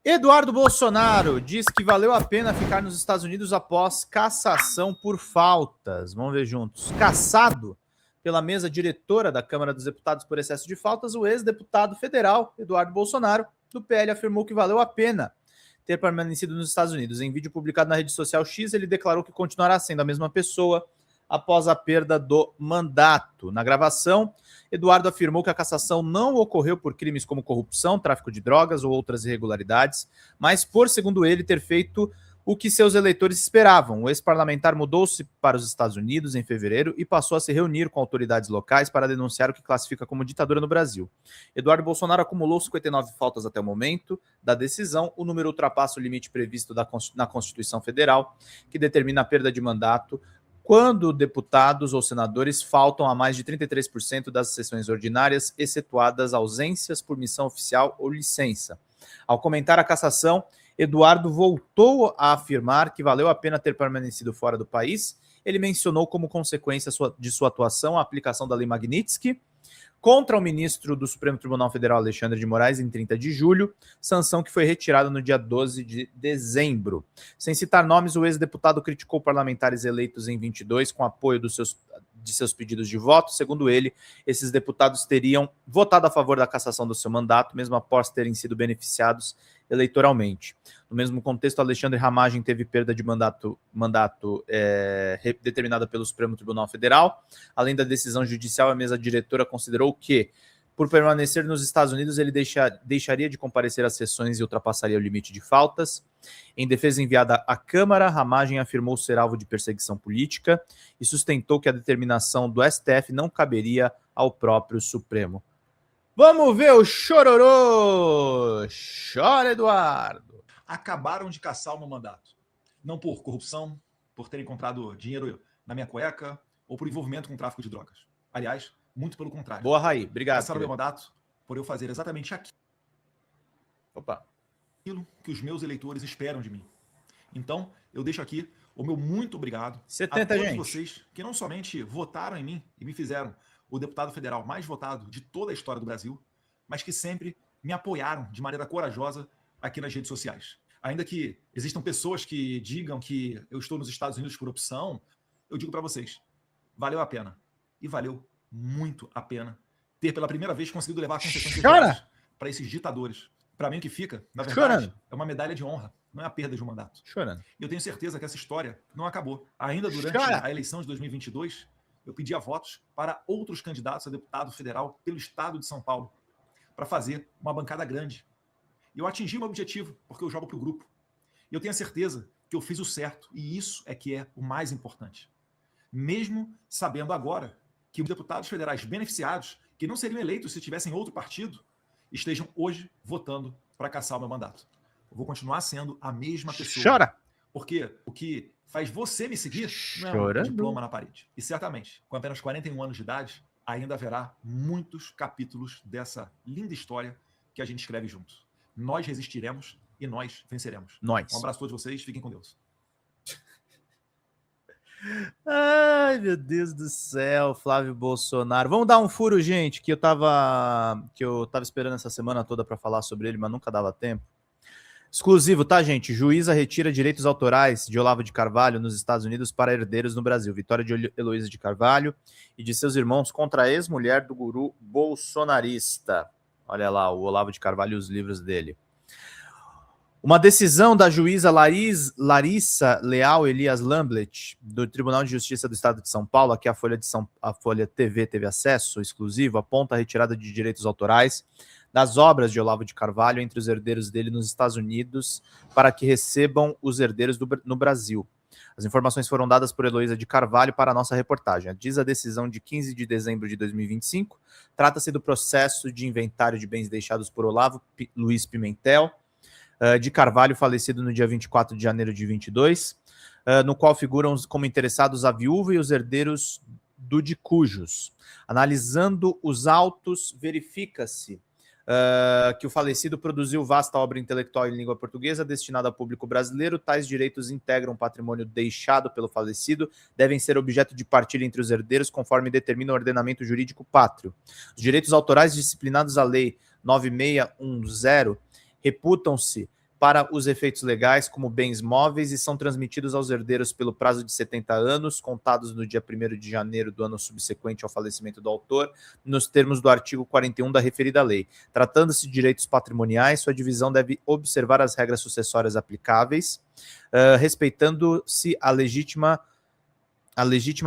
Eduardo Bolsonaro diz que valeu a pena ficar nos Estados Unidos após cassação por faltas. Vamos ver juntos. Cassado pela mesa diretora da Câmara dos Deputados por excesso de faltas, o ex-deputado federal Eduardo Bolsonaro, do PL, afirmou que valeu a pena ter permanecido nos Estados Unidos. Em vídeo publicado na rede social X, ele declarou que continuará sendo a mesma pessoa após a perda do mandato. Na gravação, Eduardo afirmou que a cassação não ocorreu por crimes como corrupção, tráfico de drogas ou outras irregularidades, mas por, segundo ele, ter feito o que seus eleitores esperavam. O ex-parlamentar mudou-se para os Estados Unidos em fevereiro e passou a se reunir com autoridades locais para denunciar o que classifica como ditadura no Brasil. Eduardo Bolsonaro acumulou 59 faltas até o momento da decisão. O número ultrapassa o limite previsto na Constituição Federal, que determina a perda de mandato quando deputados ou senadores faltam a mais de 33% das sessões ordinárias, excetuadas ausências por missão oficial ou licença. Ao comentar a cassação, Eduardo voltou a afirmar que valeu a pena ter permanecido fora do país. Ele mencionou como consequência de sua atuação a aplicação da Lei Magnitsky contra o ministro do Supremo Tribunal Federal, Alexandre de Moraes, em 30 de julho, sanção que foi retirada no dia 12 de dezembro. Sem citar nomes, o ex-deputado criticou parlamentares eleitos em 22 com apoio de seus pedidos de voto. Segundo ele, esses deputados teriam votado a favor da cassação do seu mandato, mesmo após terem sido beneficiados eleitoralmente. No mesmo contexto, Alexandre Ramagem teve perda de mandato determinada pelo Supremo Tribunal Federal. Além da decisão judicial, a mesa diretora considerou que, por permanecer nos Estados Unidos, ele deixaria de comparecer às sessões e ultrapassaria o limite de faltas. Em defesa enviada à Câmara, Ramagem afirmou ser alvo de perseguição política e sustentou que a determinação do STF não caberia ao próprio Supremo. Vamos ver o chororô! Chora, Eduardo! Acabaram de caçar o meu mandato. Não por corrupção, por ter encontrado dinheiro na minha cueca ou por envolvimento com tráfico de drogas. Aliás, muito pelo contrário. Boa, Raí. Obrigado. Caçaram o meu mandato por eu fazer exatamente aquilo que os meus eleitores esperam de mim. Então, eu deixo aqui o meu muito obrigado a todos vocês que não somente votaram em mim e me fizeram o deputado federal mais votado de toda a história do Brasil, mas que sempre me apoiaram de maneira corajosa aqui nas redes sociais. Ainda que existam pessoas que digam que eu estou nos Estados Unidos por opção, eu digo para vocês, valeu a pena. E valeu muito a pena ter pela primeira vez conseguido levar consequências para esses ditadores. Para mim o que fica, na verdade, é uma medalha de honra, não é a perda de um mandato. E eu tenho certeza que essa história não acabou. Ainda durante a eleição de 2022, eu pedia votos para outros candidatos a deputado federal pelo estado de São Paulo, para fazer uma bancada grande. E eu atingi o meu objetivo, porque eu jogo para o grupo. E eu tenho a certeza que eu fiz o certo, e isso é que é o mais importante. Mesmo sabendo agora que os deputados federais beneficiados, que não seriam eleitos se tivessem outro partido, estejam hoje votando para caçar o meu mandato. Eu vou continuar sendo a mesma pessoa. Porque o que faz você me seguir não é um diploma na parede. E certamente, com apenas 41 anos de idade, ainda haverá muitos capítulos dessa linda história que a gente escreve juntos. Nós resistiremos e nós venceremos. Um abraço a todos vocês, fiquem com Deus. Ai, meu Deus do céu, Flávio Bolsonaro. Vamos dar um furo, gente, que eu tava esperando essa semana toda para falar sobre ele, mas nunca dava tempo. Exclusivo, tá, gente? Juíza retira direitos autorais de Olavo de Carvalho nos Estados Unidos para herdeiros no Brasil. Vitória de Heloísa de Carvalho e de seus irmãos contra a ex-mulher do guru bolsonarista. Olha lá, o Olavo de Carvalho e os livros dele. Uma decisão da juíza Larissa Leal Elias Lamblet, do Tribunal de Justiça do Estado de São Paulo, a que a Folha TV teve acesso exclusivo, aponta a retirada de direitos autorais das obras de Olavo de Carvalho entre os herdeiros dele nos Estados Unidos para que recebam os herdeiros no Brasil. As informações foram dadas por Heloísa de Carvalho para a nossa reportagem. Diz a decisão de 15 de dezembro de 2025. Trata-se do processo de inventário de bens deixados por Olavo Luiz Pimentel de Carvalho, falecido no dia 24 de janeiro de 22, no qual figuram como interessados a viúva e os herdeiros de cujos. Analisando os autos, verifica-se que o falecido produziu vasta obra intelectual em língua portuguesa destinada ao público brasileiro. Tais direitos integram o patrimônio deixado pelo falecido, devem ser objeto de partilha entre os herdeiros, conforme determina o ordenamento jurídico pátrio. Os direitos autorais disciplinados à Lei 9610 reputam-se para os efeitos legais como bens móveis e são transmitidos aos herdeiros pelo prazo de 70 anos, contados no dia 1º de janeiro do ano subsequente ao falecimento do autor, nos termos do artigo 41 da referida lei. Tratando-se de direitos patrimoniais, sua divisão deve observar as regras sucessórias aplicáveis, respeitando-se a legítima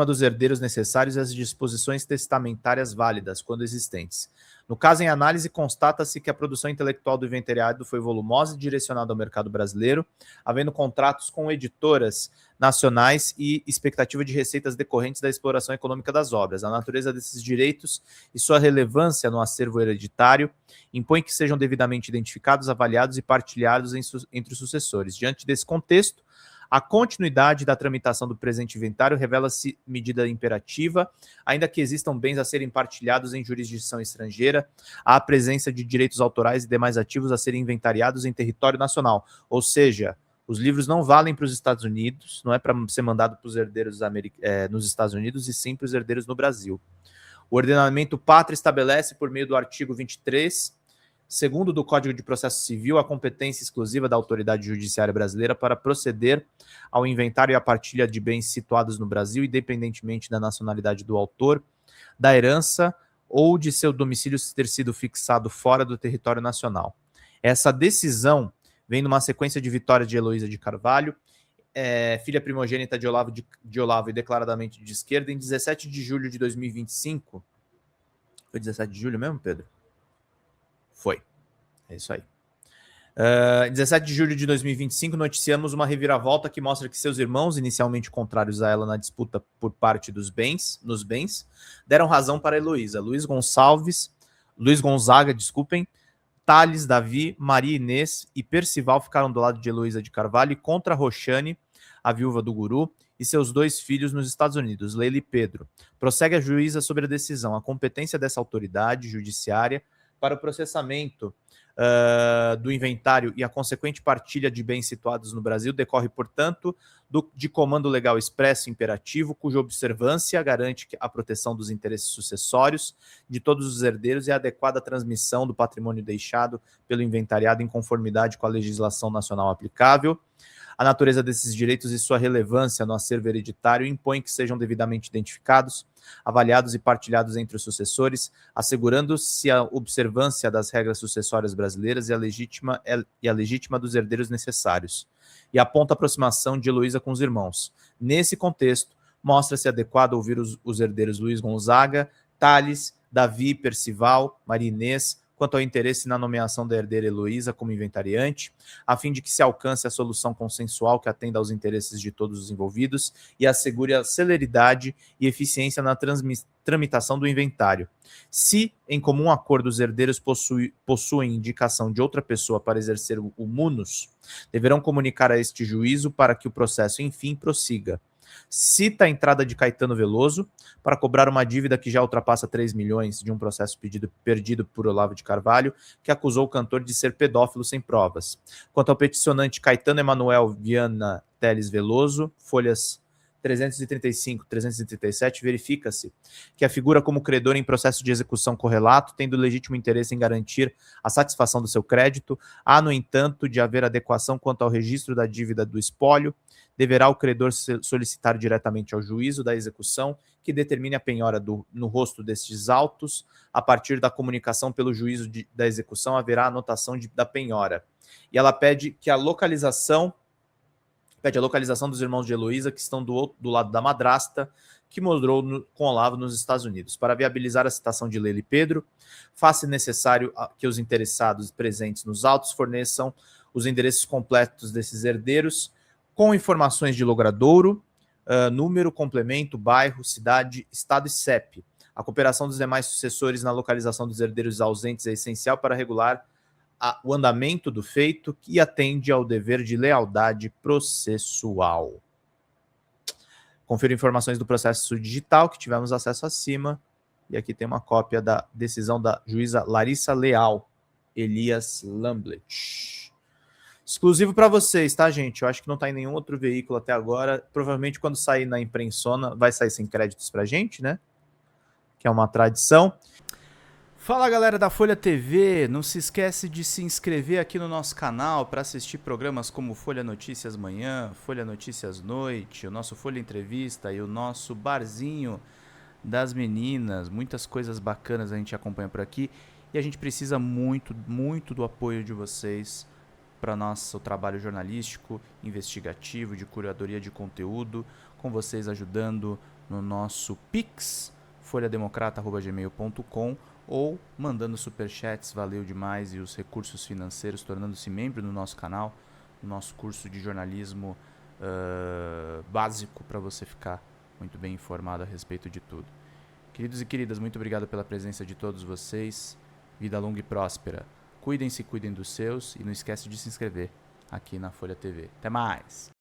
dos herdeiros necessários e as disposições testamentárias válidas, quando existentes. No caso em análise, constata-se que a produção intelectual do inventariado foi volumosa e direcionada ao mercado brasileiro, havendo contratos com editoras nacionais e expectativa de receitas decorrentes da exploração econômica das obras. A natureza desses direitos e sua relevância no acervo hereditário impõe que sejam devidamente identificados, avaliados e partilhados entre os sucessores. Diante desse contexto, a continuidade da tramitação do presente inventário revela-se medida imperativa, ainda que existam bens a serem partilhados em jurisdição estrangeira, há presença de direitos autorais e demais ativos a serem inventariados em território nacional. Ou seja, os livros não valem para os Estados Unidos, não é para ser mandado para os herdeiros nos Estados Unidos, e sim para os herdeiros no Brasil. O ordenamento pátrio estabelece, por meio do artigo 23, segundo do Código de Processo Civil, a competência exclusiva da autoridade judiciária brasileira para proceder ao inventário e à partilha de bens situados no Brasil, independentemente da nacionalidade do autor, da herança ou de seu domicílio ter sido fixado fora do território nacional. Essa decisão vem numa sequência de vitórias de Heloísa de Carvalho, filha primogênita de Olavo e declaradamente de esquerda, em 17 de julho de 2025. Foi 17 de julho mesmo, Pedro? Foi. É isso aí. Em 17 de julho de 2025, noticiamos uma reviravolta que mostra que seus irmãos, inicialmente contrários a ela na disputa por parte nos bens, deram razão para Heloísa. Luiz Gonzaga, Thales, Davi, Maria Inês e Percival ficaram do lado de Heloísa de Carvalho e contra Roxane, a viúva do guru, e seus 2 filhos nos Estados Unidos, Leila e Pedro. Prossegue a juíza sobre a decisão. A competência dessa autoridade judiciária para o processamento do inventário e a consequente partilha de bens situados no Brasil decorre, portanto, de comando legal expresso e imperativo, cuja observância garante a proteção dos interesses sucessórios de todos os herdeiros e a adequada transmissão do patrimônio deixado pelo inventariado em conformidade com a legislação nacional aplicável. A natureza desses direitos e sua relevância no acervo hereditário impõe que sejam devidamente identificados, avaliados e partilhados entre os sucessores, assegurando-se a observância das regras sucessórias brasileiras e a legítima dos herdeiros necessários. E aponta a aproximação de Heloísa com os irmãos. Nesse contexto, mostra-se adequado ouvir os herdeiros Luiz Gonzaga, Thales, Davi, Percival, Maria Inês, quanto ao interesse na nomeação da herdeira Heloísa como inventariante, a fim de que se alcance a solução consensual que atenda aos interesses de todos os envolvidos e assegure a celeridade e eficiência na tramitação do inventário. Se, em comum acordo, os herdeiros possuem indicação de outra pessoa para exercer o munus, deverão comunicar a este juízo para que o processo, enfim, prossiga. Cita a entrada de Caetano Veloso para cobrar uma dívida que já ultrapassa 3 milhões de um processo perdido por Olavo de Carvalho, que acusou o cantor de ser pedófilo sem provas. Quanto ao peticionante Caetano Emanuel Viana Teles Veloso, folhas 335 e 337, verifica-se que a figura como credor em processo de execução correlato, tendo legítimo interesse em garantir a satisfação do seu crédito. Há, no entanto, de haver adequação quanto ao registro da dívida do espólio, deverá o credor solicitar diretamente ao juízo da execução que determine a penhora no rosto destes autos. A partir da comunicação pelo juízo da execução, haverá anotação da penhora. E ela pede a localização dos irmãos de Heloísa, que estão do lado da madrasta, que morou com Olavo nos Estados Unidos. Para viabilizar a citação de Leila e Pedro, faz-se necessário que os interessados presentes nos autos forneçam os endereços completos desses herdeiros, com informações de logradouro, número, complemento, bairro, cidade, estado e CEP. A cooperação dos demais sucessores na localização dos herdeiros ausentes é essencial para regular o andamento do feito e atende ao dever de lealdade processual. Confira informações do processo digital que tivemos acesso acima. E aqui tem uma cópia da decisão da juíza Larissa Leal, Elias Lamblet. Exclusivo para vocês, tá, gente? Eu acho que não está em nenhum outro veículo até agora. Provavelmente quando sair na imprensona vai sair sem créditos para a gente, né? Que é uma tradição. Fala galera da Folha TV, não se esquece de se inscrever aqui no nosso canal para assistir programas como Folha Notícias Manhã, Folha Notícias Noite, o nosso Folha Entrevista e o nosso Barzinho das Meninas. Muitas coisas bacanas a gente acompanha por aqui e a gente precisa muito, muito do apoio de vocês para nosso trabalho jornalístico, investigativo, de curadoria de conteúdo, com vocês ajudando no nosso Pix, folhademocrata@gmail.com, ou mandando superchats, valeu demais, e os recursos financeiros, tornando-se membro do nosso canal, no nosso curso de jornalismo básico, para você ficar muito bem informado a respeito de tudo. Queridos e queridas, muito obrigado pela presença de todos vocês. Vida longa e próspera. Cuidem-se, cuidem dos seus, e não esquece de se inscrever aqui na Folha TV. Até mais!